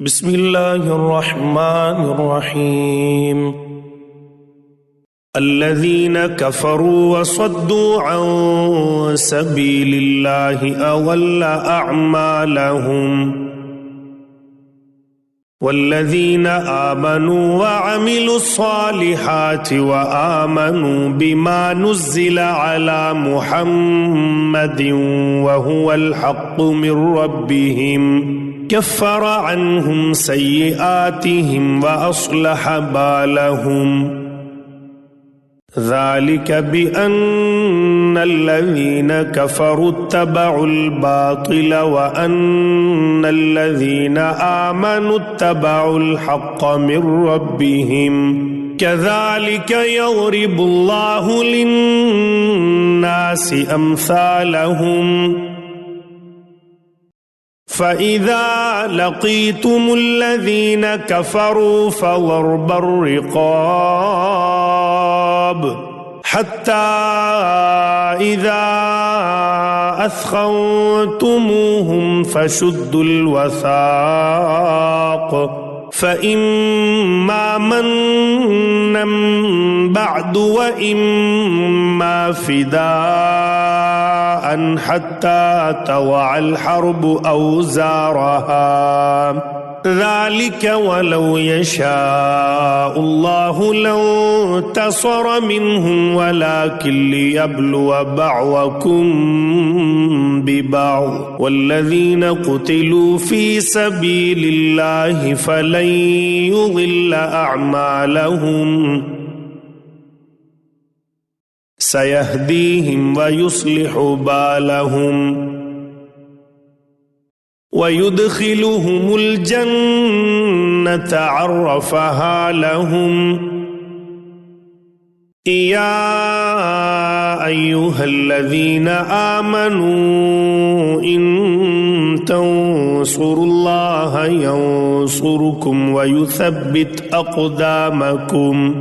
بسم الله الرحمن الرحيم. الذين كفروا وصدوا عن سبيل الله أضل أعمالهم والذين آمنوا وعملوا الصالحات وآمنوا بما نزل على محمد وهو الحق من ربهم كفر عنهم سيئاتهم وأصلح بالهم ذلك بأن الذين كفروا اتبعوا الباطل وأن الذين آمنوا اتبعوا الحق من ربهم كذلك يضرب الله للناس أمثالهم فإذا لقيتم الذين كفروا فضرب الرقاب حتى إذا أثخنتموهم فشدوا الوثاق فإما منا بعد وإما فداء حتى تضع الحرب أوزارها ذلك ولو يشاء الله لانتصر منهم ولكن ليبلو بعضكم ببعض والذين قتلوا في سبيل الله فلن يضل أعمالهم سيهديهم ويصلح بالهم ويدخلهم الجنة عرفها لهم يا أيها الذين آمنوا إن تنصروا الله ينصركم ويثبت أقدامكم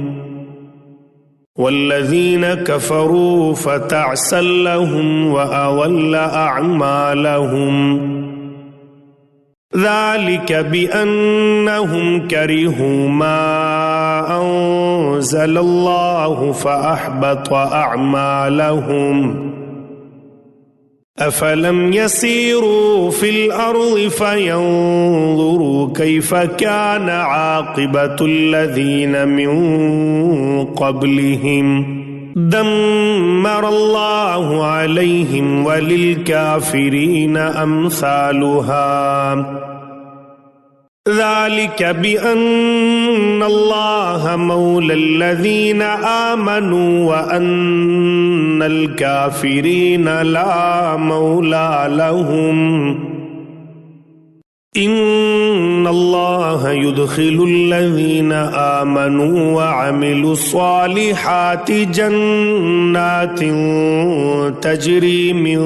والذين كفروا فتعسا لهم وأضل أعمالهم ذلك بأنهم كرهوا ما أنزل الله فأحبط أعمالهم أفلم يسيروا في الأرض فينظروا كيف كان عاقبة الذين من قبلهم دمر الله عليهم وللكافرين أمثالها ذلك بأن الله مولى الذين آمنوا وأن الكافرين لا مولى لهم إن الله يدخل الذين آمنوا وعملوا الصالحات جنات تجري من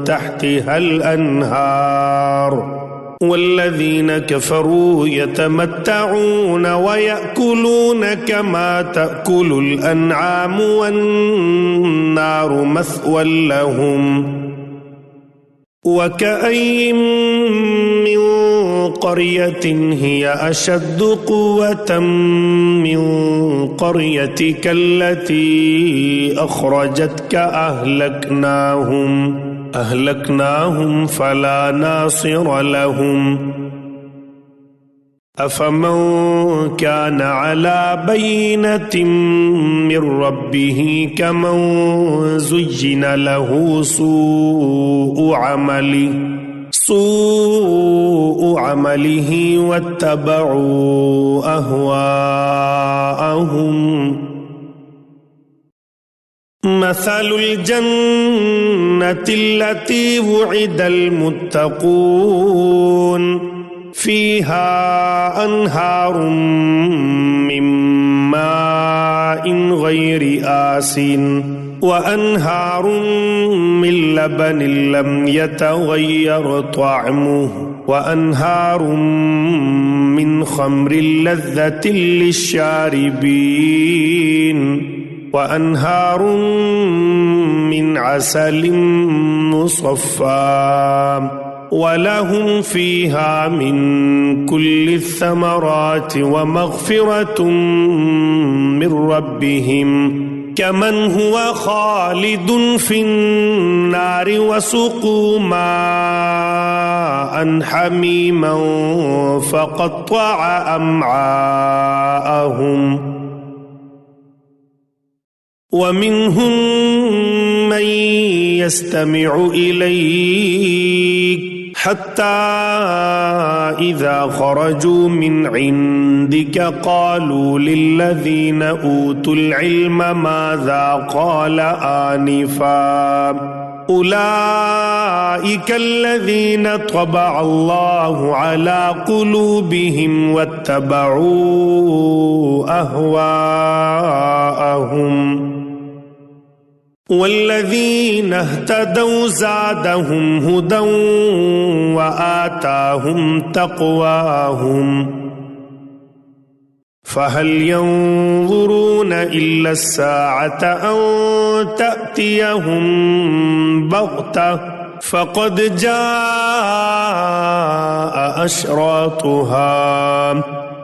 تحتها الأنهار والذين كفروا يتمتعون ويأكلون كما تأكل الأنعام والنار مثوى لهم وكأين من قرية هي أشد قوة من قريتك التي أخرجتك أهلكناهم فلا ناصر لهم أفمن كان على بينة من ربه كمن زين له سوء عمله واتبعوا أهواءهم مثل الجنة التي وعد المتقون فيها أنهار من ماء غير آسن وأنهار من لبن لم يتغير طعمه وأنهار من خمر لذة للشاربين وأنهار من عسل مصفى ولهم فيها من كل الثمرات ومغفرة من ربهم كمن هو خالد في النار وسقوا ماء حميما فقطع أمعاءهم ومنهم من يستمع إليك حتى إذا خرجوا من عندك قالوا للذين أوتوا العلم ماذا قال آنفا أولئك الذين طبع الله على قلوبهم واتبعوا أهواءهم والذين اهتدوا زادهم هدى وآتاهم تقواهم فهل ينظرون إلا الساعة أن تأتيهم بغتة فقد جاء أشراطها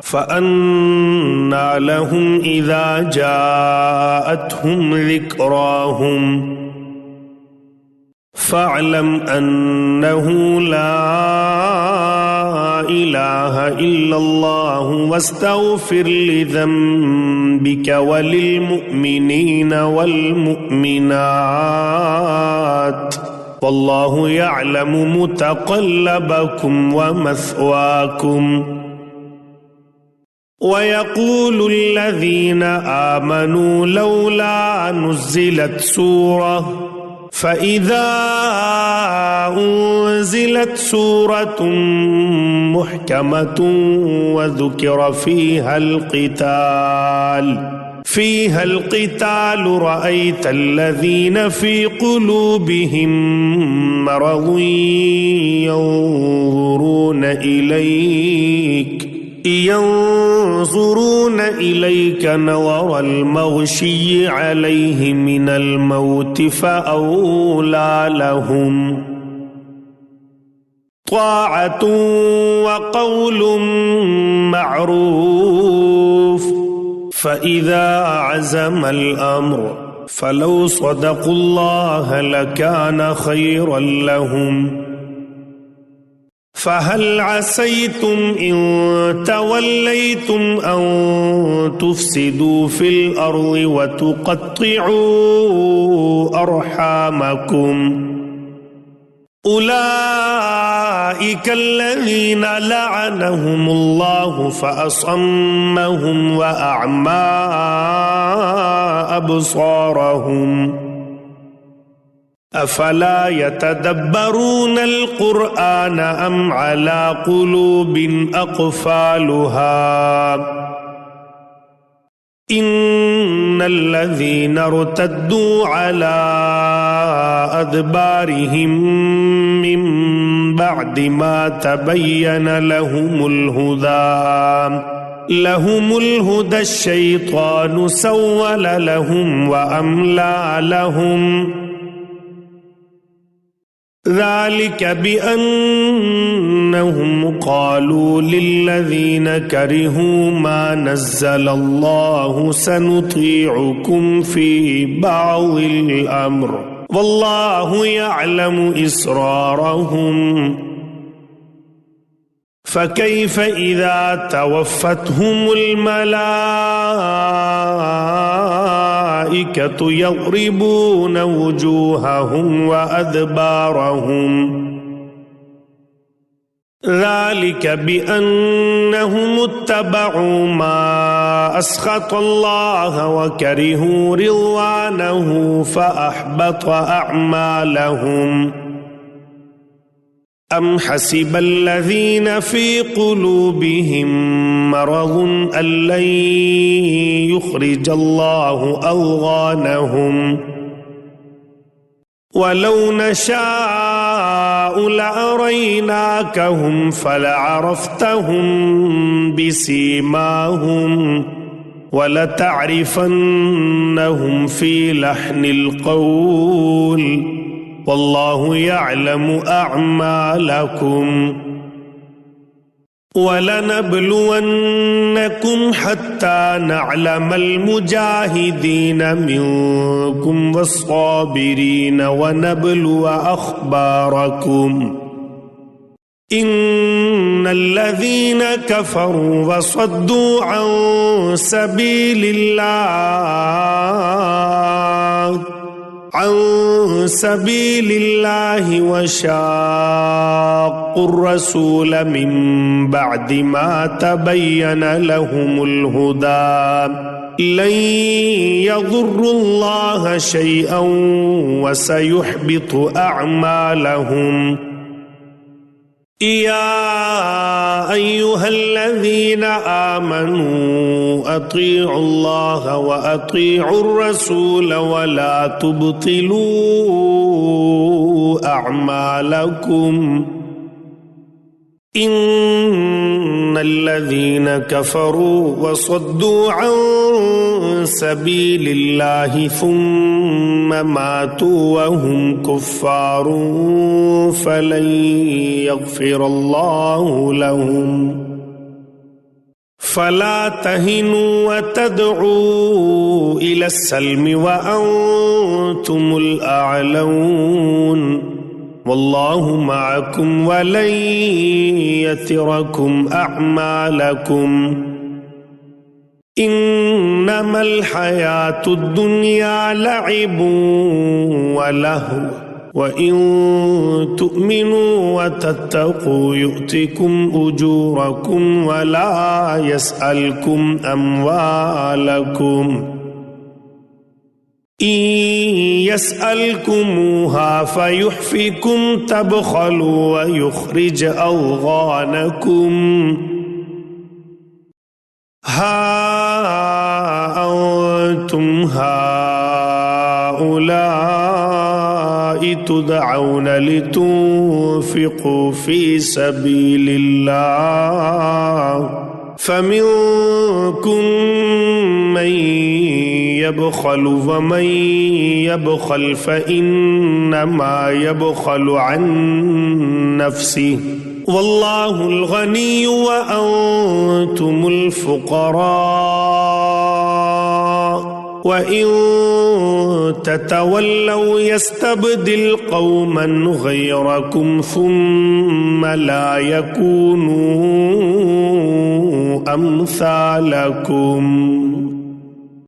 فأنى لهم إذا جاءتهم ذكراهم فاعلم أنه لا إله إلا الله واستغفر لذنبك وللمؤمنين والمؤمنات والله يعلم متقلبكم ومثواكم ويقول الذين آمنوا لولا نزلت سورة فإذا أنزلت سورة محكمة وذكر فيها القتال رأيت الذين في قلوبهم مرض ينظرون إليك نظر المغشي عليه من الموت فأولى لهم طاعة وقول معروف فإذا عزم الأمر فلو صدقوا الله لكان خيرا لهم فهل عسيتم إن توليتم أن تفسدوا في الأرض وتقطعوا أرحامكم أولئك الذين لعنهم الله فأصمهم وأعمى أبصارهم أفلا يتدبرون القرآن أم على قلوب أقفالها إن الذين ارتدوا على أدبارهم من بعد ما تبين لهم الهدى الشيطان سول لهم وأملى لهم ذلك بأنهم قالوا للذين كرهوا ما نزل الله سنطيعكم في بعض الأمر والله يعلم إسرارهم فكيف إذا توفتهم الملائكة يضربون وجوههم وأدبارهم ذلك بأنهم اتبعوا ما أسخط الله وكرهوا رضوانه فأحبط أعمالهم أم حسب الذين في قلوبهم مرض أن لن يخرج الله أضغانهم ولو نشاء لأريناكهم فلعرفتهم بسيماهم ولتعرفنهم في لحن القول والله يعلم أعمالكم ولنبلونكم حتى نعلم المجاهدين منكم والصابرين ونبلو أخباركم إن الذين كفروا وصدوا عن سبيل الله وشاقوا الرسول من بعد ما تبين لهم الهدى لن يضروا الله شيئا وسيحبط أعمالهم يا أيها الذين آمنوا أطيعوا الله وأطيعوا الرسول ولا تبطلوا أعمالكم إن الذين كفروا وصدوا عن سبيل الله ثم ماتوا وهم كفار فلن يغفر الله لهم فلا تهنوا وتدعوا إلى السلم وأنتم الأعلون والله معكم ولن يتركم أعمالكم إنما الحياة الدنيا لعب ولهو وإن تؤمنوا وتتقوا يؤتكم أجوركم ولا يسألكم أموالكم إن يسألكموها فيحفكم تبخلوا ويخرج أضغانكم ها أنتم هؤلاء تدعون لتنفقوا في سبيل الله فمنكم من يبخل ومن يبخل فإنما يبخل عن نفسه والله الغني وأنتم الفقراء وإن تتولوا يستبدل قوما غيركم ثم لا يكونوا أمثالكم